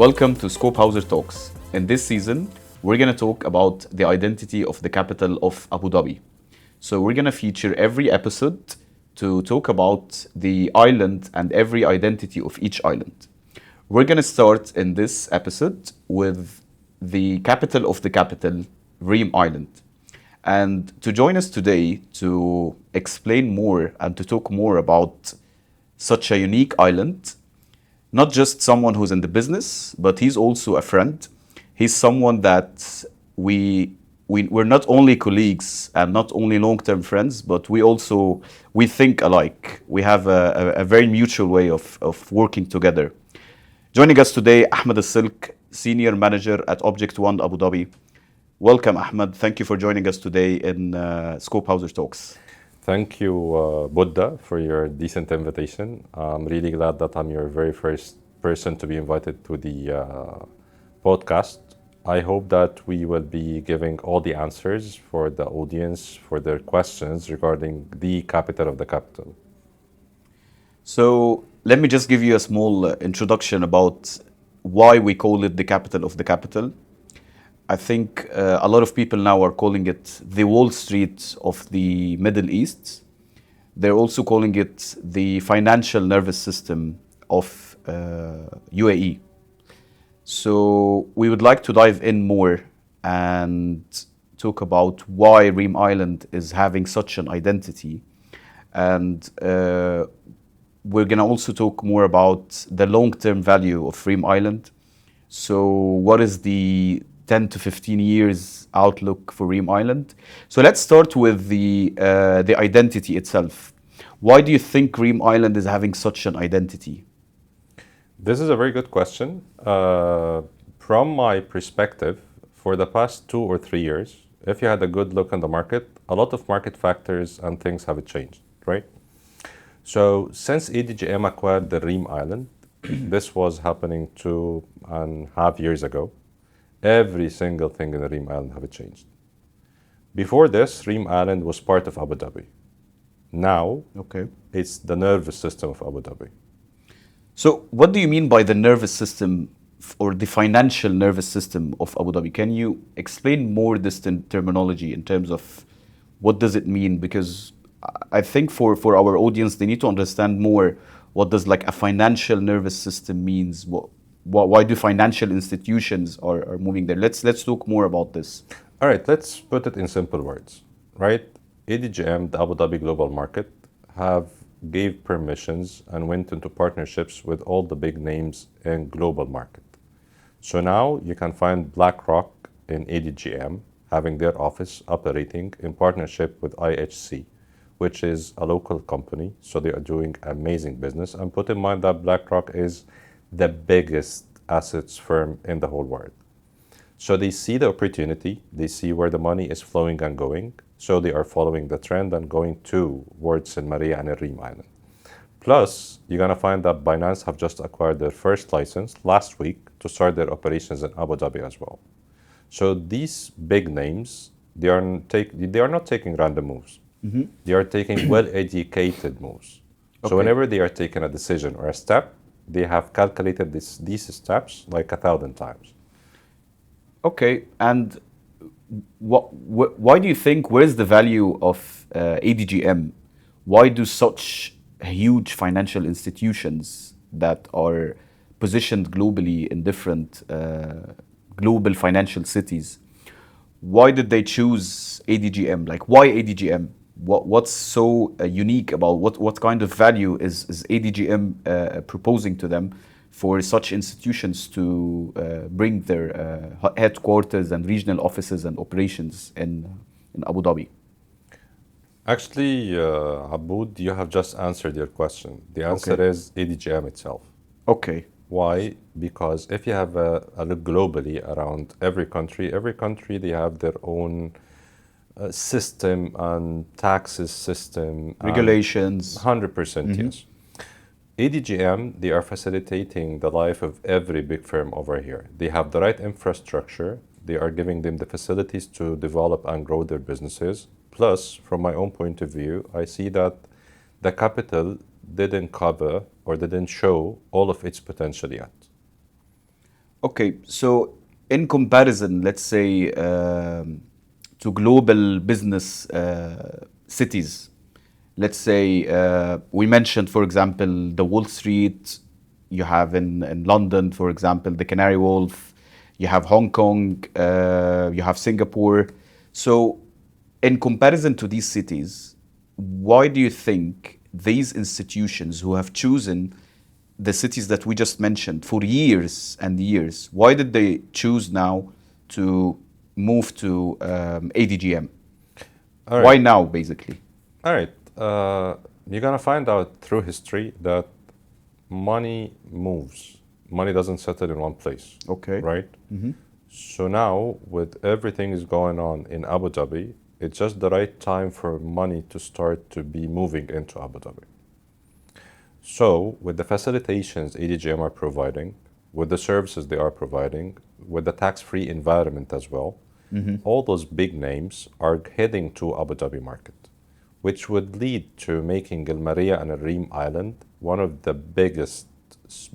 Welcome to Scope Hauser Talks. In this season, we're going to talk about the identity of the capital of Abu Dhabi. So we're going to feature every episode to talk about the island and every identity of each island. We're going to start in this episode with the capital of the capital, Reem Island. And to join us today to explain more and to talk more about such a unique island, not just someone who's in the business, but he's also a friend. He's someone that we're not only colleagues and not only long-term friends, but we think alike. We have a very mutual way of working together. Joining us today, Ahmed Al-Silk, Senior Manager at Ep.01 Abu Dhabi. Welcome, Ahmed. Thank you for joining us today in Scope Hauser Talks. Thank you, Buddha, for your decent invitation. I'm really glad that I'm your very first person to be invited to the podcast. I hope that we will be giving all the answers for the audience, for their questions regarding the capital of the capital. So let me just give you a small introduction about why we call it the capital of the capital. I think a lot of people now are calling it the Wall Street of the Middle East. They're also calling it the financial nervous system of UAE. So we would like to dive in more and talk about why Reem Island is having such an identity. And we're going to also talk more about the long-term value of Reem Island. So what is the 10 to 15 years outlook for Reem Island? So let's start with the identity itself. Why do you think Reem Island is having such an identity? This is a very good question. From my perspective, for the past 2 or 3 years, if you had a good look on the market, a lot of market factors and things have changed, right? So since ADGM acquired the Reem Island, this was happening 2.5 years ago. Every single thing in the Reem Island have changed. Before this, Reem Island was part of Abu Dhabi. Now, it's the nervous system of Abu Dhabi. So what do you mean by the nervous system or the financial nervous system of Abu Dhabi? Can you explain more this terminology in terms of what does it mean? Because I think for our audience, they need to understand more what does like a financial nervous system means. Why do financial institutions are moving there? Let's talk more about this. All right, let's put it in simple words, right? ADGM, the Abu Dhabi Global Market, gave permissions and went into partnerships with all the big names in global market. So now you can find BlackRock in ADGM having their office operating in partnership with IHC, which is a local company. So they are doing amazing business. And put in mind that BlackRock is the biggest assets firm in the whole world. So they see the opportunity, they see where the money is flowing and going, so they are following the trend and going towards St. Maria and Reem Island. Plus, you're going to find that Binance have just acquired their first license last week to start their operations in Abu Dhabi as well. So these big names, they are not taking random moves. Mm-hmm. They are taking well-educated moves. Okay. So whenever they are taking a decision or a step, they have calculated these steps like 1,000 times. Okay, and why do you think, where's the value of ADGM? Why do such huge financial institutions that are positioned globally in different global financial cities, why did they choose ADGM? Like, why ADGM? What's so unique about what kind of value is ADGM proposing to them for such institutions to bring their headquarters and regional offices and operations in Abu Dhabi? Actually, Aboud, you have just answered your question. The answer is ADGM itself. Okay. Why? Because if you have a look globally around every country they have their own system and taxes system. Regulations. 100%, yes. ADGM, they are facilitating the life of every big firm over here. They have the right infrastructure. They are giving them the facilities to develop and grow their businesses. Plus, from my own point of view, I see that the capital didn't cover or didn't show all of its potential yet. Okay, so in comparison, let's say to global business cities, let's say we mentioned, for example, the Wall Street. You have in London, for example, the Canary Wharf. You have Hong Kong. You have Singapore. So, in comparison to these cities, why do you think these institutions who have chosen the cities that we just mentioned for years and years, why did they choose now to move to ADGM? All Why right. now, basically? All right. You're going to find out through history that money moves. Money doesn't settle in one place, Okay. right? So now, with everything is going on in Abu Dhabi, it's just the right time for money to start to be moving into Abu Dhabi. So, with the facilitations ADGM are providing, with the services they are providing, with the tax-free environment as well, all those big names are heading to Abu Dhabi market, which would lead to making Al Maria and Al Reem Island one of the biggest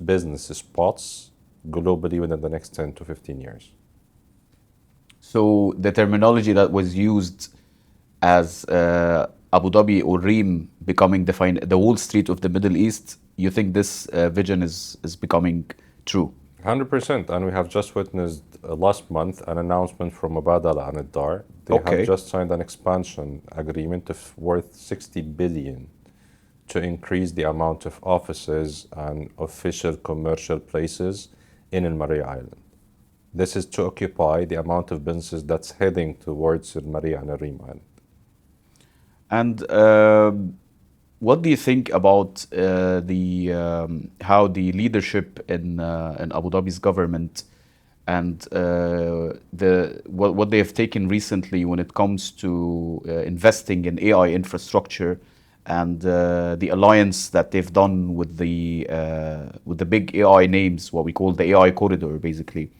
business spots globally within the next 10 to 15 years. So the terminology that was used as Abu Dhabi or Reem becoming the Wall Street of the Middle East, you think this vision is becoming true? 100%. And we have just witnessed last month an announcement from Mubadala and Dar. They have Okay. just signed an expansion agreement worth 60 billion to increase the amount of offices and official commercial places in Al Maria Island. This is to occupy the amount of businesses that's heading towards Al Maria and Al Reem Island. And what do you think about the how the leadership in Abu Dhabi's government and what they have taken recently when it comes to investing in AI infrastructure and the alliance that they've done with the big AI names, what we call the AI corridor, basically,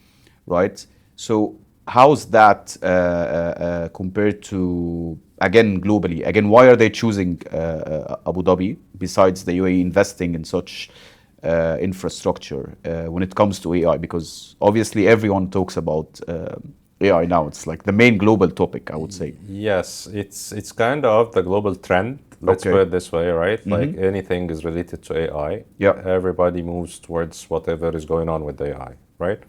right? So how's that compared to, again, globally? Again, why are they choosing Abu Dhabi besides the UAE investing in such infrastructure when it comes to AI? Because obviously everyone talks about AI now. It's like the main global topic, I would say. Yes, it's kind of the global trend. Let's put Okay. it this way, right? Like anything is related to AI, Yeah. everybody moves towards whatever is going on with AI, right?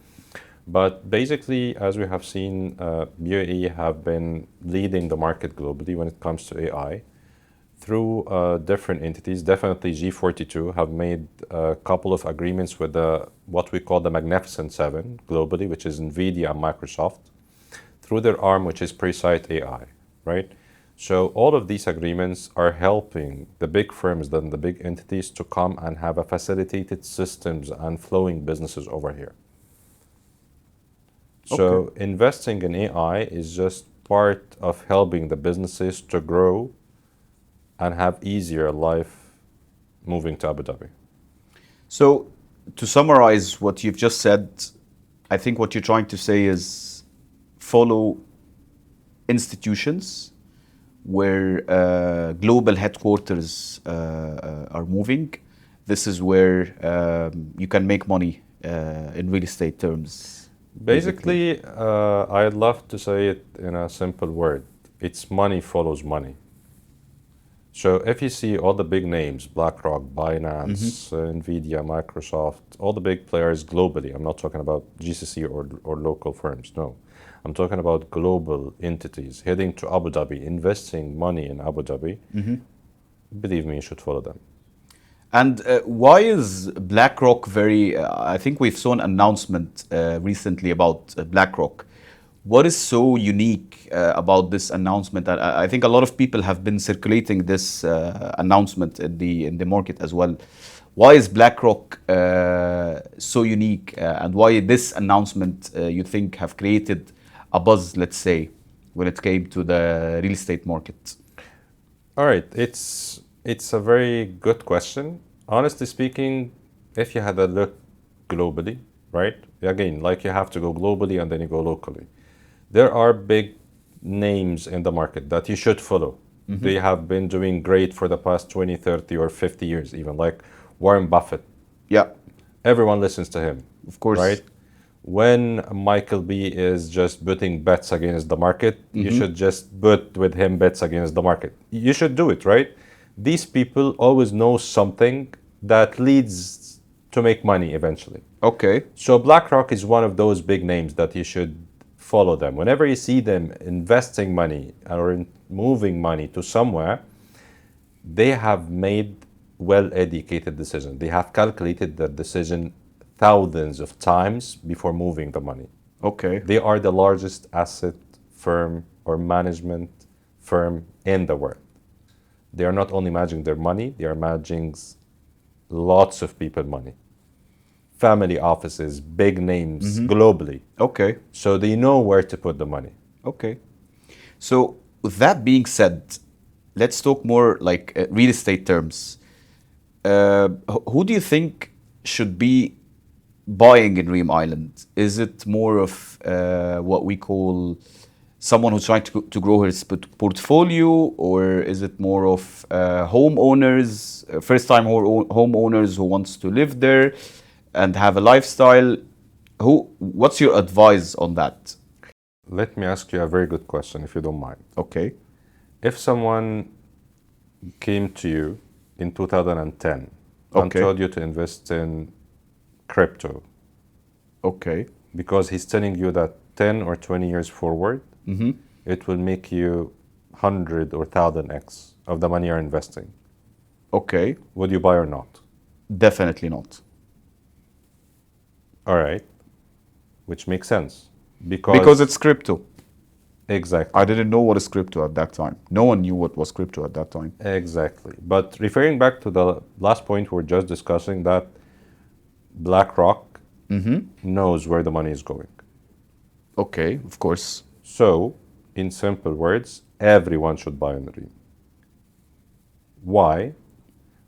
But basically, as we have seen, UAE have been leading the market globally when it comes to AI through different entities. Definitely G42 have made a couple of agreements with what we call the Magnificent Seven globally, which is NVIDIA and Microsoft, through their arm, which is Presight AI, right? So all of these agreements are helping the big firms and the big entities to come and have a facilitated systems and flowing businesses over here. So investing in AI is just part of helping the businesses to grow and have easier life moving to Abu Dhabi. So to summarize what you've just said, I think what you're trying to say is follow institutions where global headquarters are moving. This is where you can make money in real estate terms. Basically, I'd love to say it in a simple word. It's money follows money. So if you see all the big names, BlackRock, Binance, NVIDIA, Microsoft, all the big players globally, I'm not talking about GCC or local firms, no. I'm talking about global entities heading to Abu Dhabi, investing money in Abu Dhabi. Believe me, you should follow them. And why is BlackRock very? I think we've saw an announcement recently about BlackRock. What is so unique about this announcement? I think a lot of people have been circulating this announcement in the market as well. Why is BlackRock so unique, and why this announcement you think have created a buzz, let's say, when it came to the real estate market? All right, it's a very good question. Honestly speaking, if you had a look globally, right? Again, like you have to go globally and then you go locally. There are big names in the market that you should follow. They have been doing great for the past 20, 30, or 50 years, even like Warren Buffett. Yeah, Everyone listens to him, of course. right? When Michael B is just putting bets against the market, you should just put with him bets against the market. You should do it, right? These people always know something that leads to make money eventually. Okay. So BlackRock is one of those big names that you should follow them. Whenever you see them investing money or moving money to somewhere, they have made well-educated decisions. They have calculated their decision thousands of times before moving the money. Okay. They are the largest asset firm or management firm in the world. They are not only managing their money, they are managing lots of people money. Family offices, big names globally. Okay. So they know where to put the money. Okay. So with that being said, let's talk more like real estate terms. Who do you think should be buying in Reem Island? Is it more of what we call someone who's trying to grow his portfolio, or is it more of homeowners, first-time homeowners who wants to live there and have a lifestyle? What's your advice on that? Let me ask you a very good question, if you don't mind. Okay. If someone came to you in 2010 and Okay. told you to invest in crypto, Okay. because he's telling you that 10 or 20 years forward, it will make you 100 or 1000x of the money you're investing. Okay. Would you buy or not? Definitely not. All right. Which makes sense. Because it's crypto. Exactly. I didn't know what is crypto at that time. No one knew what was crypto at that time. Exactly. But referring back to the last point we were just discussing, that BlackRock knows where the money is going. Okay, of course. So, in simple words, everyone should buy on Reem. Why?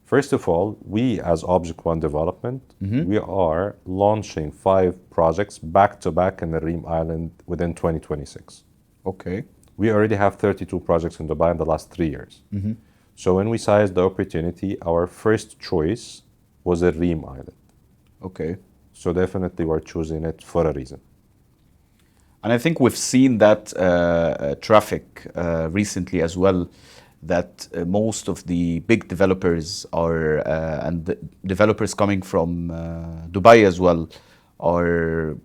First of all, we as Object One Development, we are launching 5 projects back to back in the Reem Island within 2026. Okay. We already have 32 projects in Dubai in the last 3 years. So when we sized the opportunity, our first choice was a Reem Island. Okay. So definitely we're choosing it for a reason. And I think we've seen that traffic recently as well, that most of the big developers are, and the developers coming from Dubai as well, are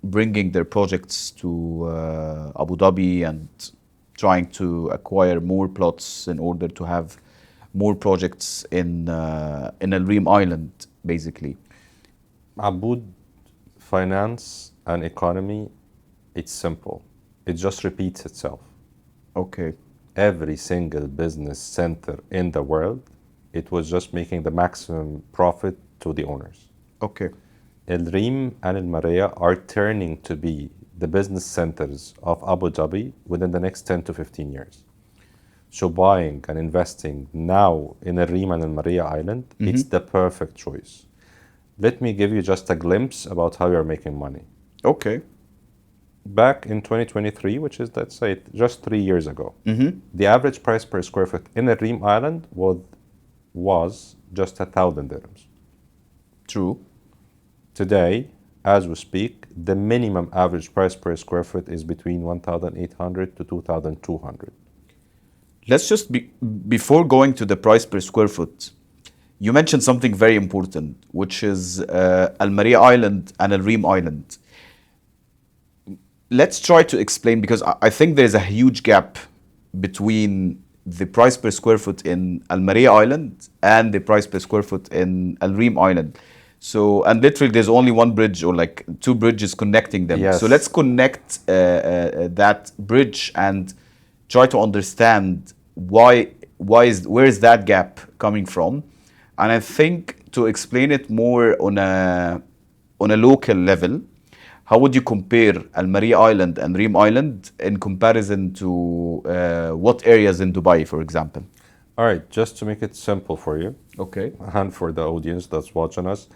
bringing their projects to Abu Dhabi and trying to acquire more plots in order to have more projects in Al Reem Island, basically. Abud finance and economy, it's simple. It just repeats itself. Okay. Every single business center in the world, it was just making the maximum profit to the owners. Okay. El Reem and El Maria are turning to be the business centers of Abu Dhabi within the next 10 to 15 years. So buying and investing now in El Reem and El Maria Island, it's the perfect choice. Let me give you just a glimpse about how you're making money. Okay. Back in 2023, which is, let's say, just 3 years ago, the average price per square foot in El Reem Island was just 1,000 dirhams. True. Today, as we speak, the minimum average price per square foot is between 1,800 to 2,200. Let's just before going to the price per square foot, you mentioned something very important, which is Al Maria Island and Al Reem Island. Let's try to explain, because I think there's a huge gap between the price per square foot in Al Maria Island and the price per square foot in Al Reem Island. So, and literally there's only one bridge or like 2 bridges connecting them. Yes. So let's connect that bridge and try to understand where is that gap coming from. And I think to explain it more on a local level, how would you compare Al Maria Island and Reem Island in comparison to what areas in Dubai, for example? All right, just to make it simple for you, Okay. and for the audience that's watching us,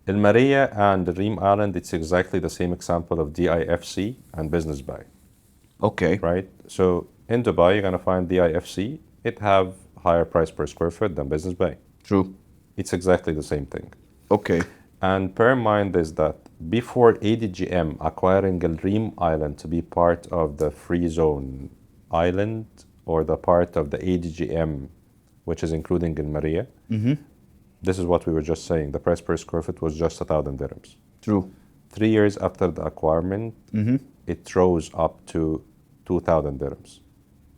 El Maria and Reem Island, it's exactly the same example of DIFC and Business Bay, Okay. right? So in Dubai, you're going to find DIFC, it have higher price per square foot than Business Bay. True. It's exactly the same thing. Okay. And bear in mind is that before ADGM acquiring Reem Island to be part of the free zone island or the part of the ADGM, which is including in Maria, this is what we were just saying. The price per square foot was just 1,000 dirhams. True. 3 years after the acquirement, it rose up to 2,000 dirhams,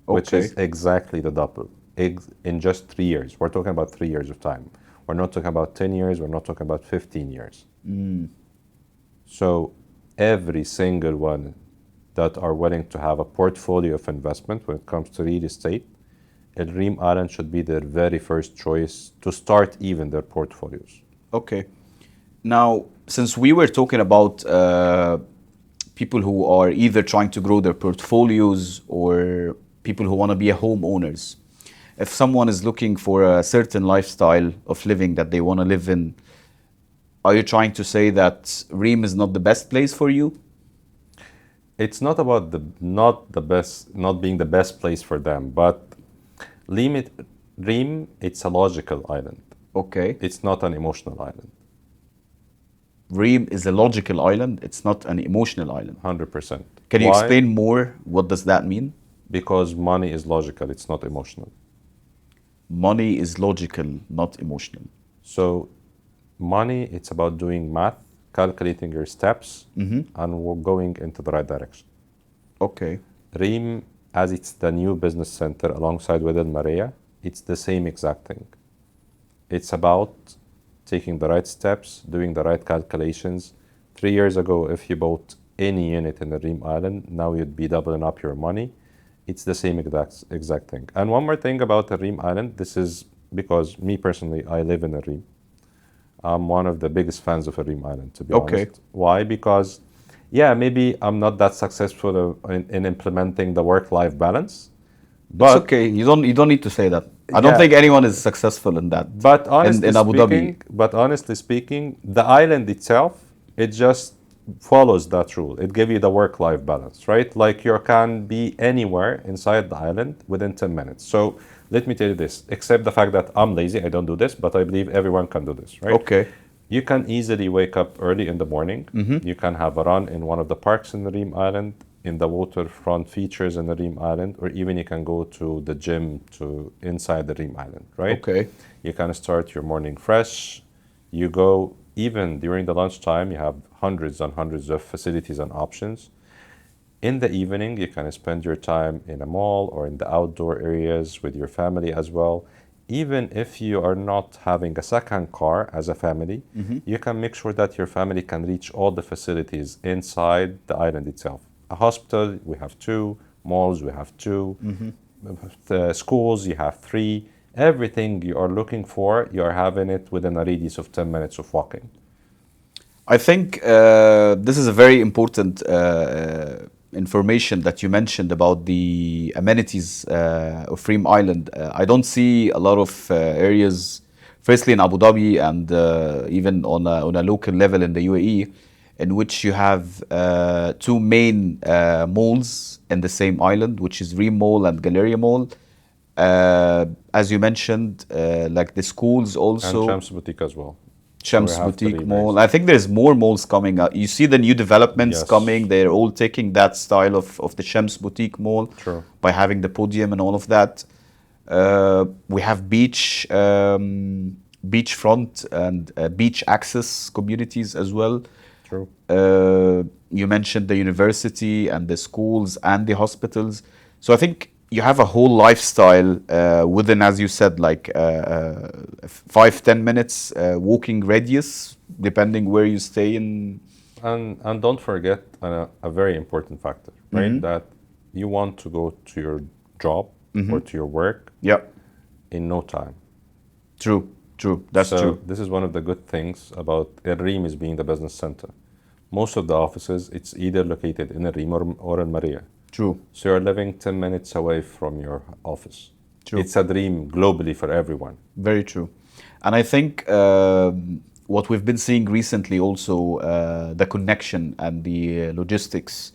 which is exactly the double in just 3 years. We're talking about 3 years of time. We're not talking about 10 years. We're not talking about 15 years. So every single one that are willing to have a portfolio of investment when it comes to real estate, Reem Island should be their very first choice to start even their portfolios. Okay. Now, since we were talking about people who are either trying to grow their portfolios or people who want to be homeowners, if someone is looking for a certain lifestyle of living that they want to live in, are you trying to say that Reem is not the best place for you? It's not about not being the best place for them, but Reem, it's a logical island. Okay. It's not an emotional island. Reem is a logical island. It's not an emotional island. 100%. Can you explain more? What does that mean? Because money is logical. It's not emotional. Money is logical, not emotional. So money, it's about doing math, calculating your steps, and we're going into the right direction. Okay. Reem, as it's the new business center alongside with El Maria, it's the same exact thing. It's about taking the right steps, doing the right calculations. 3 years ago, if you bought any unit in the Reem Island, now you'd be doubling up your money. It's the same exact thing. And one more thing about the Reem Island, this is because me personally, I live in the Reem. I'm one of the biggest fans of the Reem Island, to be honest. Why? Because, yeah, maybe I'm not that successful in implementing the work-life balance. But it's okay. You don't need to say that. I don't think anyone is successful in that. But honestly in Abu Dhabi. But honestly speaking, the island itself, it just follows that rule. It gives you the work-life balance, right? Like you can be anywhere inside the island within 10 minutes. So let me tell you this, except the fact that I'm lazy, I don't do this, but I believe everyone can do this, right? Okay. You can easily wake up early in the morning. You can have a run in one of the parks in the Reem Island, in the waterfront features in the Reem Island, or even you can go to the gym to inside the Reem Island, right? Okay. You can start your morning fresh. You go, even during the lunchtime, you have hundreds and hundreds of facilities and options. In the evening, you can spend your time in a mall or in the outdoor areas with your family as well. Even if you are not having a second car as a family, you can make sure that your family can reach all the facilities inside the island itself. A hospital, we have 2. Malls, we have 2. The schools, you have 3. Everything you are looking for, you are having it within a radius of 10 minutes of walking. I think this is a very important information that you mentioned about the amenities of Reem Island. I don't see a lot of areas, firstly in Abu Dhabi and even on a local level in the UAE, in which you have 2 main malls in the same island, which is Reem Mall and Galleria Mall. As you mentioned, like the schools also. And Shams Boutique as well. Shams Boutique Mall. I think there's more malls coming up. You see the new developments coming. They're all taking that style of the Shams Boutique Mall. True. By having the podium and all of that. We have beachfront and beach access communities as well. True. You mentioned the university and the schools and the hospitals. So I think you have a whole lifestyle within, as you said, like 5-10 minutes walking radius, depending where you stay in. And don't forget a very important factor, right? That you want to go to your job or to your work in no time. True. That's true. This is one of the good things about Reem is being the business center. Most of the offices, it's either located in Reem or in Maria. True. So you're living 10 minutes away from your office. True. It's a dream globally for everyone. Very true. And I think what we've been seeing recently also, the connection and the logistics,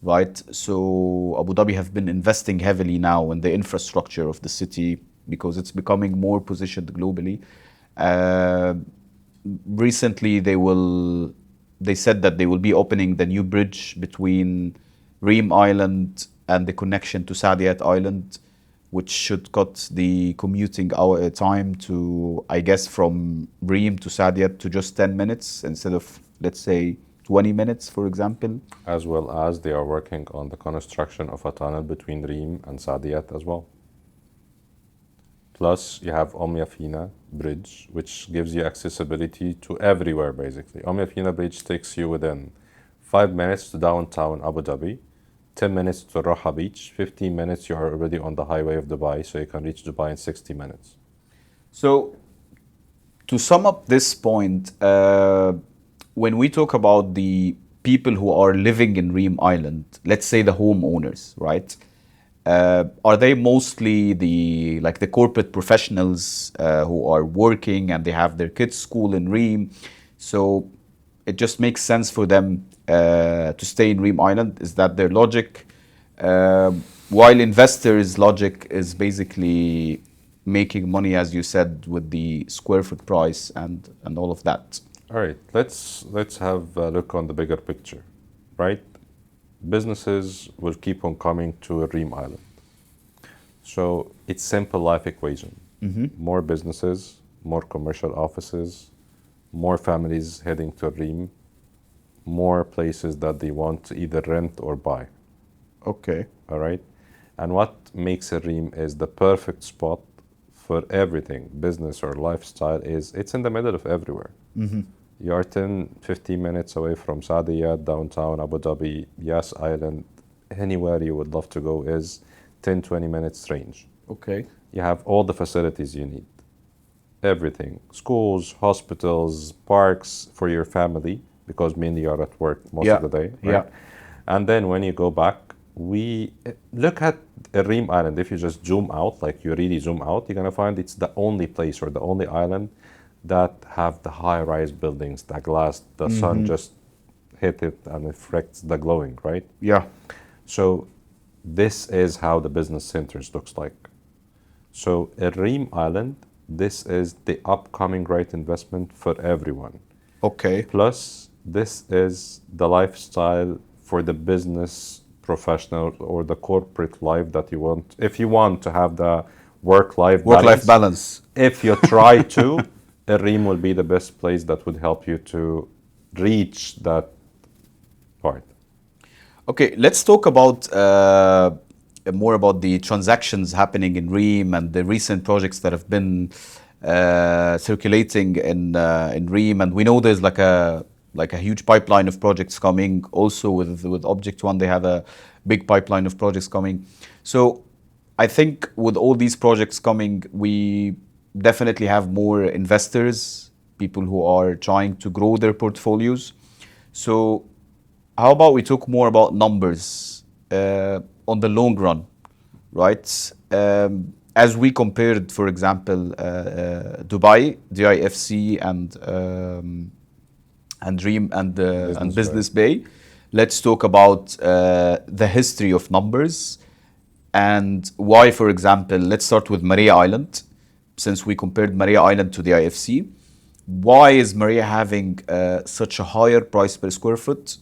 right? So Abu Dhabi have been investing heavily now in the infrastructure of the city because it's becoming more positioned globally. recently they said that they will be opening the new bridge between Reem Island and the connection to Saadiyat Island, which should cut the commuting hour time to, I guess, from Reem to Saadiyat to just 10 minutes instead of, let's say, 20 minutes, for example. As well as they are working on the construction of a tunnel between Reem and Saadiyat as well. Plus, you have Fina Bridge, which gives you accessibility to everywhere, basically. Fina Bridge takes you within 5 minutes to downtown Abu Dhabi, 10 minutes to Raha Beach, 15 minutes you are already on the highway of Dubai, so you can reach Dubai in 60 minutes. So, to sum up this point, when we talk about the people who are living in Reem Island, let's say the homeowners, right? Are they mostly the corporate professionals who are working and they have their kids' school in Reem? So it just makes sense for them to stay in Reem Island. Is that their logic? While investors' logic is basically making money, as you said, with the square foot price and all of that. All right, let's have a look on the bigger picture, right? Businesses will keep on coming to Reem Island. So it's simple life equation. More businesses, more commercial offices, more families heading to Reem, more places that they want to either rent or buy. Okay. All right. And what makes Reem is the perfect spot for everything, business or lifestyle, is it's in the middle of everywhere. You are 10, 15 minutes away from Saadiyat, downtown Abu Dhabi, Yas Island, anywhere you would love to go is 10, 20 minutes range. Okay. You have all the facilities you need. Everything. Schools, hospitals, parks for your family, because mainly you are at work most of the day. Right? Yeah. And then when you go back, we look at Reem Island. If you just zoom out, like you really zoom out, you're going to find it's the only place or the only island that have the high-rise buildings, the glass, the sun just hit it and it reflects the glowing, right? Yeah. So this is how the business centers looks like. So at Reem Island, this is the upcoming great investment for everyone. Okay. Plus, this is the lifestyle for the business professional or the corporate life that you want. If you want to have the work-life balance. If you try to, Reem will be the best place that would help you to reach that part. Okay, let's talk about more about the transactions happening in Reem and the recent projects that have been circulating in Reem. And we know there's like a huge pipeline of projects coming. Also with Object One, they have a big pipeline of projects coming. So I think with all these projects coming, we definitely have more investors, people who are trying to grow their portfolios. So how about we talk more about numbers on the long run, right? As we compared, for example, Dubai, DIFC, and Reem and Business Bay. Let's talk about the history of numbers and why, for example, let's start with Maria Island. Since we compared Maria Island to the IFC, why is Maria having such a higher price per square foot?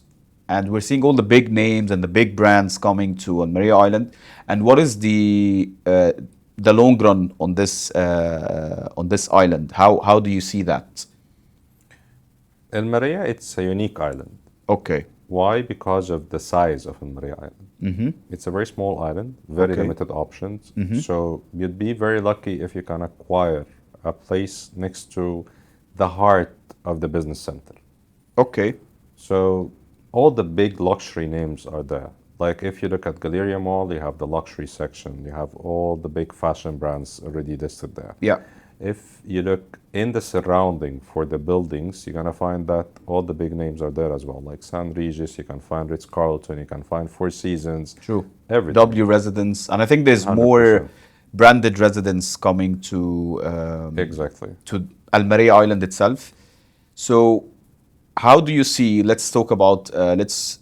And we're seeing all the big names and the big brands coming to Maria Island. And what is the long run on this island? How do you see that? In Maria, it's a unique island. Okay. Why? Because of the size of Maria Island. It's a very small island, very limited options. So you'd be very lucky if you can acquire a place next to the heart of the business center. Okay. So all the big luxury names are there. Like if you look at Galleria Mall, you have the luxury section. You have all the big fashion brands already listed there. Yeah. If you look in the surrounding for the buildings, you're going to find that all the big names are there as well. Like San Regis, you can find Ritz-Carlton, you can find Four Seasons. True. Everything. W Residence. And I think there's 100%. more branded residents coming to Exactly. to Al Maria Island itself. So how do you see, let's talk about, let's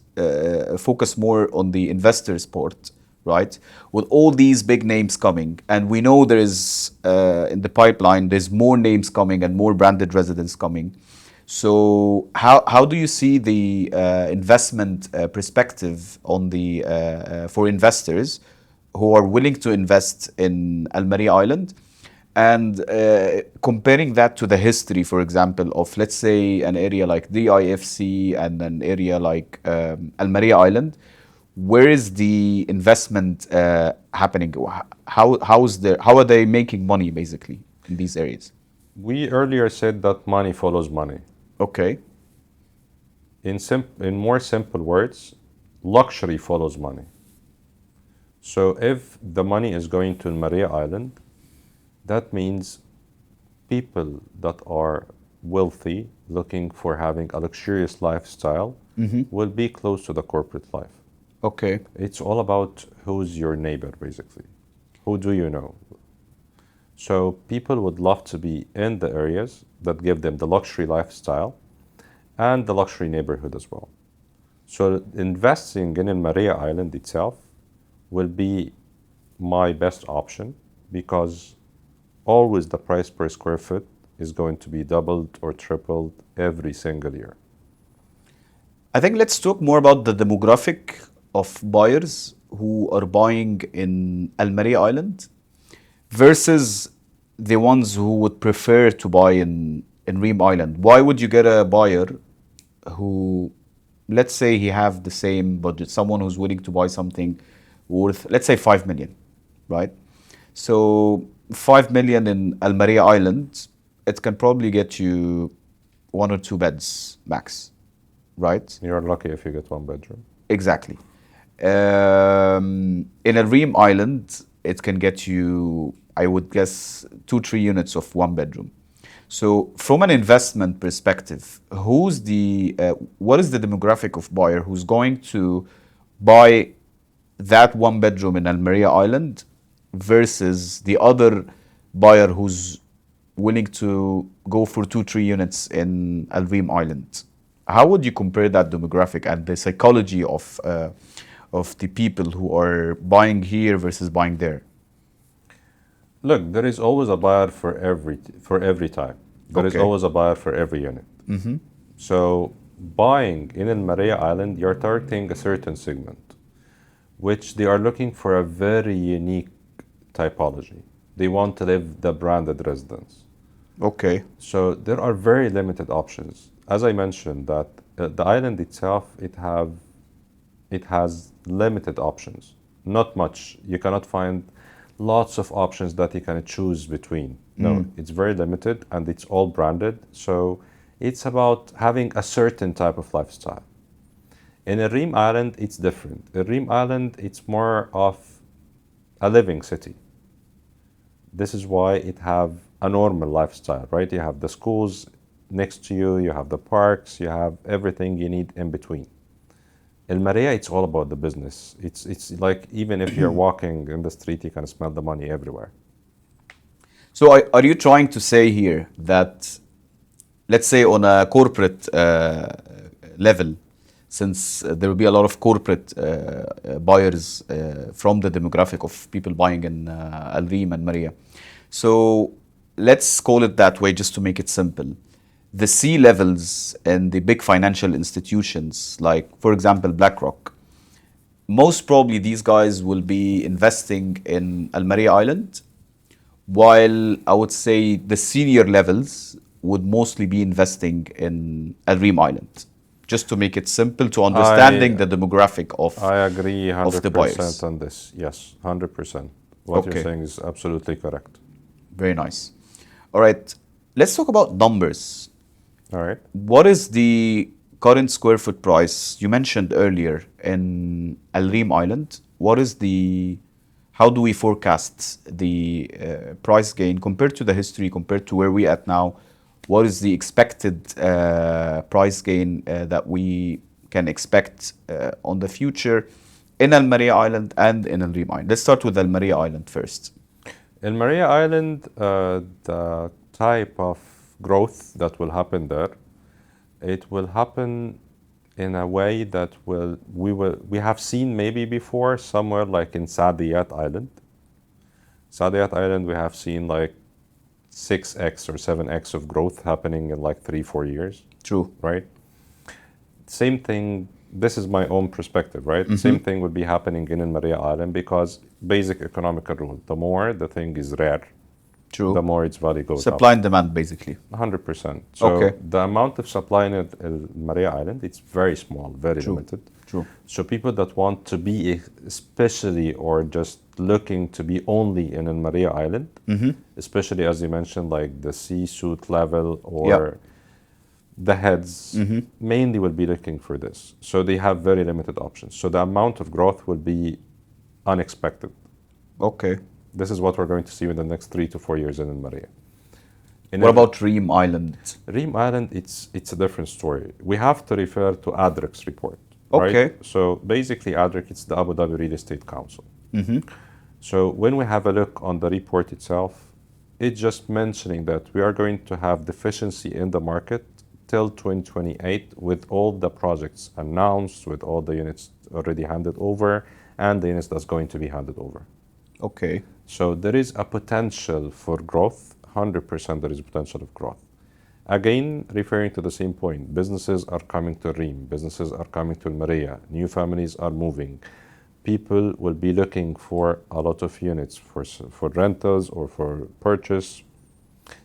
focus more on the investors part. right? With all these big names coming, and we know there is in the pipeline, there's more names coming and more branded residents coming. So how do you see the investment perspective on the for investors who are willing to invest in Al Maria Island? And comparing that to the history, for example, of let's say an area like DIFC and an area like Al Maria Island, where is the investment happening? How are they making money basically in these areas? We earlier said that money follows money. Okay. In more simple words, luxury follows money. So if the money is going to Maria Island, that means people that are wealthy, looking for having a luxurious lifestyle, will be close to the corporate life. Okay. It's all about who's your neighbor, basically. Who do you know? So people would love to be in the areas that give them the luxury lifestyle and the luxury neighborhood as well. So investing in Maria Island itself will be my best option, because always the price per square foot is going to be doubled or tripled every single year. I think let's talk more about the demographic of buyers who are buying in Al Maria Island versus the ones who would prefer to buy in Reem Island. Why would you get a buyer who, let's say he have the same budget, someone who's willing to buy something worth, let's say 5 million, right? So 5 million in Al Maria Island, it can probably get you 1 or 2 beds max, right? You're lucky if you get 1 bedroom. Exactly. In a Reem Island, it can get you, I would guess, 2-3 units of 1 bedroom. So from an investment perspective, what is the demographic of buyer who's going to buy that 1 bedroom in Al Maria Island versus the other buyer who's willing to go for 2-3 units in Al Reem Island? How would you compare that demographic and the psychology of the people who are buying here versus buying there? Look, there is always a buyer for every type. There is Okay. always a buyer for every unit. So buying in Al Maria Island, you're targeting a certain segment, which they are looking for a very unique typology. They want to live the branded residence. Okay. So there are very limited options. As I mentioned, that the island itself, it has limited options. Not much. You cannot find lots of options that you can choose between. No, it's very limited and it's all branded. So it's about having a certain type of lifestyle. In a Reem Island, it's different. In Reem Island, it's more of a living city. This is why it have a normal lifestyle, right? You have the schools next to you, you have the parks, you have everything you need in between. In Maria, it's all about the business. It's like even if you're walking in the street, you can smell the money everywhere. So are you trying to say here that, let's say on a corporate level, since there will be a lot of corporate buyers from the demographic of people buying in Al Reem and Maria. So let's call it that way just to make it simple. The C levels and the big financial institutions, like, for example, BlackRock, most probably these guys will be investing in Al Maria Island, while I would say the senior levels would mostly be investing in Al Reem Island. Just to make it simple to understanding the demographic I agree of the buyers. 100% on this. Yes, 100%. What Okay. you're saying is absolutely correct. Very nice. All right, let's talk about numbers. All right. What is the current square foot price you mentioned earlier in Al Reem Island? How do we forecast the price gain compared to the history, compared to where we at now? What is the expected price gain that we can expect on the future in Al Maria Island and in Al Reem Island? Let's start with Al Maria Island first. In Maria Island, the type of growth that will happen there, it will happen in a way that we have seen maybe before somewhere like in Saadiyat Island. Saadiyat Island, we have seen like 6x or 7x of growth happening in like 3-4 years. True. Right? Same thing, this is my own perspective, right? Mm-hmm. Same thing would be happening in Maria Island because basic economical rule, the more the thing is rare, True. the more its value goes Supply up. and demand, basically. 100%. So Okay. the amount of supply in Maria Island, it's very small, very True. limited. True. So people that want to be especially or just looking to be only in Maria Island, Mm-hmm. especially as you mentioned, like the C-suite level or Yeah. the heads, Mm-hmm. mainly will be looking for this. So they have very limited options. So the amount of growth will be unexpected. Okay. This is what we're going to see in the next 3 to 4 years in Maria. What about Reem Island? Reem Island? It's a different story. We have to refer to ADREC's report. Okay. Right? So basically, ADREC, it's the Abu Dhabi Real Estate Council. Mm-hmm. So when we have a look on the report itself, it's just mentioning that we are going to have deficiency in the market till 2028 with all the projects announced, with all the units already handed over, and the units that's going to be handed over. Okay. So there is a potential for growth, 100% there is a potential of growth. Again, referring to the same point, businesses are coming to Reem, businesses are coming to Maria, new families are moving. People will be looking for a lot of units for rentals or for purchase.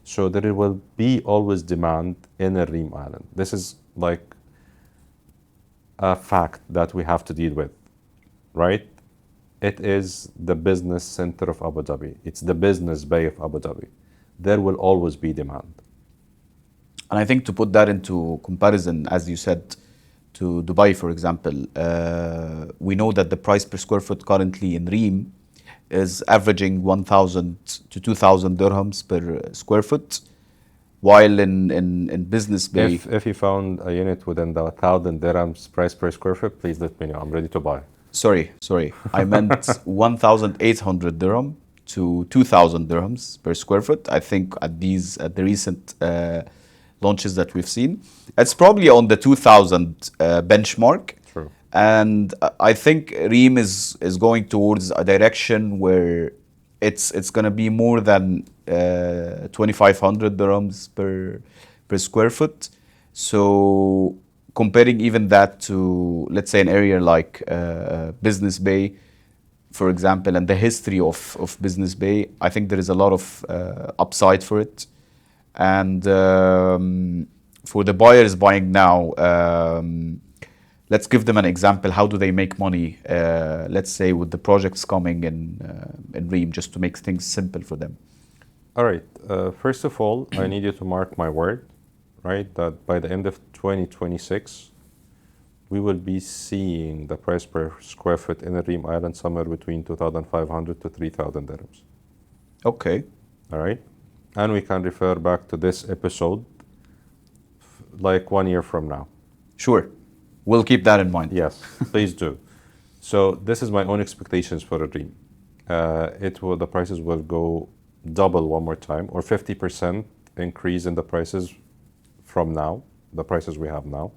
So there will be always demand in a Reem Island. This is like a fact that we have to deal with, right? It is the business center of Abu Dhabi. It's the business bay of Abu Dhabi. There will always be demand. And I think to put that into comparison, as you said, to Dubai, for example, we know that the price per square foot currently in Reem is averaging 1,000 to 2,000 dirhams per square foot, while in Business Bay... If you found a unit within the 1,000 dirhams price per square foot, please let me know. I'm ready to buy. Sorry. I meant 1,800 dirham to 2,000 dirhams per square foot. I think at the recent launches that we've seen, it's probably on the 2,000 benchmark. True. And I think Reem is going towards a direction where it's going to be more than 2,500 dirhams per square foot. So comparing even that to, let's say, an area like Business Bay, for example, and the history of Business Bay, I think there is a lot of upside for it. And for the buyers buying now, let's give them an example. How do they make money, let's say, with the projects coming in Reem, just to make things simple for them? All right. First of all, I need you to mark my word, right, that by the end of 2026, we will be seeing the price per square foot in the Reem Island somewhere between 2,500 to 3,000 dirhams. Okay. All right. And we can refer back to this episode like 1 year from now. Sure. We'll keep that in mind. Yes, please do. So this is my own expectations for a Reem. The prices will go double one more time, or 50% increase in the prices from now, the prices we have now.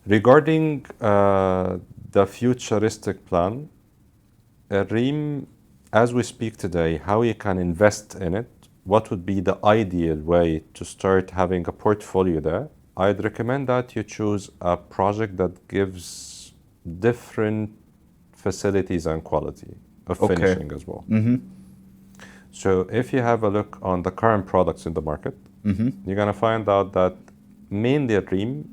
Regarding the futuristic plan, Reem, as we speak today, how you can invest in it, what would be the ideal way to start having a portfolio there? I'd recommend that you choose a project that gives different facilities and quality of finishing as well. Mm-hmm. So if you have a look on the current products in the market, you're going to find out that mainly at Reem,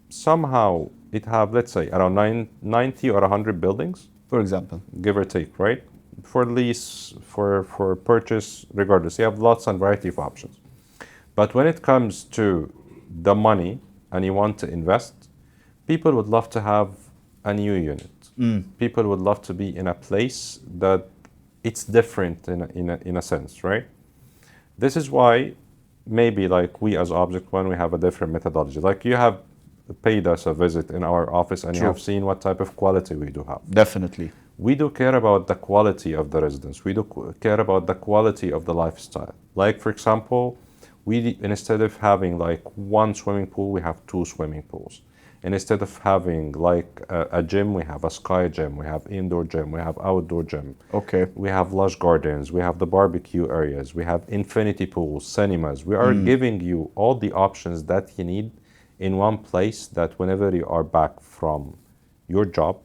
somehow it have, let's say, around 90 or 100 buildings. For example. Give or take, right? For lease, for purchase, regardless. You have lots and variety of options. But when it comes to the money and you want to invest, people would love to have a new unit. People would love to be in a place that it's different in a sense, right? This is why maybe like we as Object One, we have a different methodology. Like you have paid us a visit in our office and you have seen what type of quality we do have. Definitely. We do care about the quality of the residence. We do care about the quality of the lifestyle. Like, for example, We, instead of having like one swimming pool, we have two swimming pools. And instead of having like a gym, we have a sky gym, we have indoor gym, we have outdoor gym. Okay. We have lush gardens, we have the barbecue areas, we have infinity pools, cinemas. We are giving you all the options that you need in one place, that whenever you are back from your job,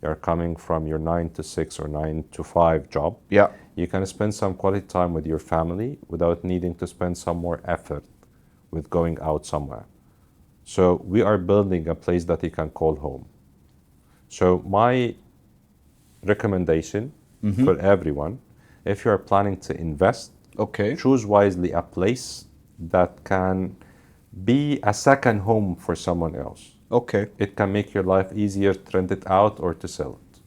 you're coming from your 9 to 6 or 9 to 5 job, Yeah. you can spend some quality time with your family without needing to spend some more effort with going out somewhere. So we are building a place that you can call home. So my recommendation for everyone, if you are planning to invest, Okay. choose wisely a place that can be a second home for someone else. Okay. It can make your life easier to rent it out or to sell it.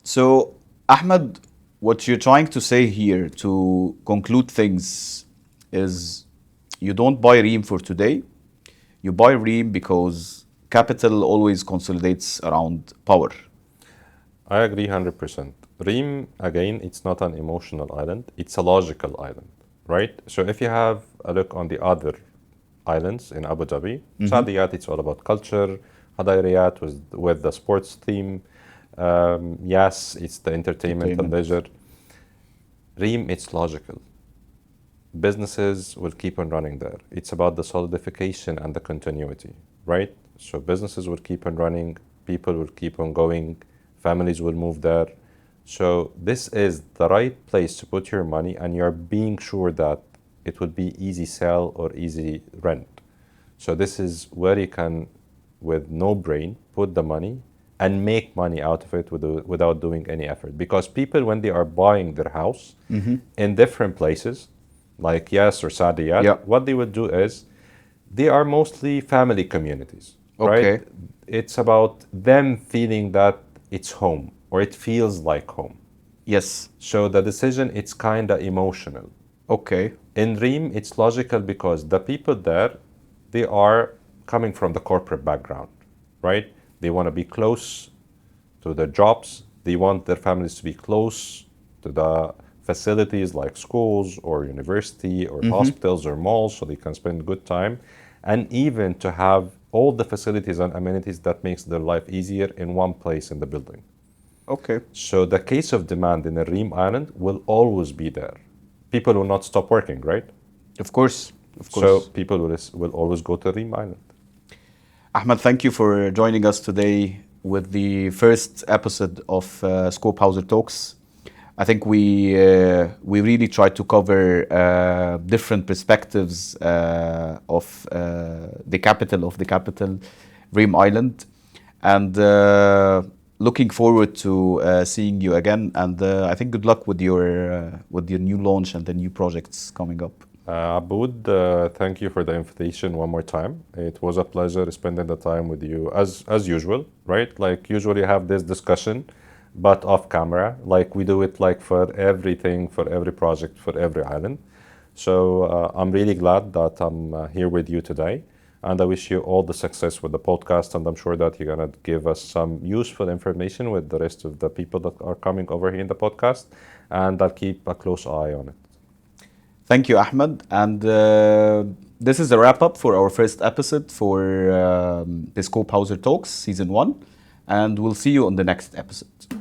So, Ahmed, what you're trying to say here to conclude things is you don't buy Reem for today. You buy Reem because capital always consolidates around power. I agree 100%. Reem, again, it's not an emotional island, it's a logical island, right? So if you have a look on the other islands in Abu Dhabi, Saadiyat, it's all about culture, Hadayriyat with the sports theme, yes, it's the entertainment and leisure. Reem, it's logical. Businesses will keep on running there. It's about the solidification and the continuity, right? So businesses will keep on running, people will keep on going, families will move there. So this is the right place to put your money, and you're being sure that it will be easy sell or easy rent. So this is where you can, with no brain, put the money and make money out of it without doing any effort. Because people, when they are buying their house in different places, like Yes or Saadiyat, Yeah. what they would do is they are mostly family communities, Okay. right? It's about them feeling that it's home or it feels like home. Yes. So the decision, it's kind of emotional. Okay. In Reem, it's logical because the people there, they are coming from the corporate background, right? They want to be close to their jobs. They want their families to be close to the facilities like schools or university or hospitals or malls, so they can spend good time, and even to have all the facilities and amenities that makes their life easier in one place in the building. Okay. So the case of demand in the Reem Island will always be there. People will not stop working, right? Of course. Of So course. people will always go to Reem Island. Ahmed, thank you for joining us today with the first episode of Scope Hauser Talks. I think we really tried to cover different perspectives of the capital, Reem Island, and looking forward to seeing you again. And I think good luck with your new launch and the new projects coming up. Aboud, thank you for the invitation one more time. It was a pleasure spending the time with you as usual, right? Like usually have this discussion, but off camera, like we do it like for everything, for every project, for every island. So I'm really glad that I'm here with you today, and I wish you all the success with the podcast, and I'm sure that you're gonna give us some useful information with the rest of the people that are coming over here in the podcast, and I'll keep a close eye on it. Thank you, Ahmed. And this is a wrap up for our first episode for the Scope Hauser Talks Season 1. And we'll see you on the next episode.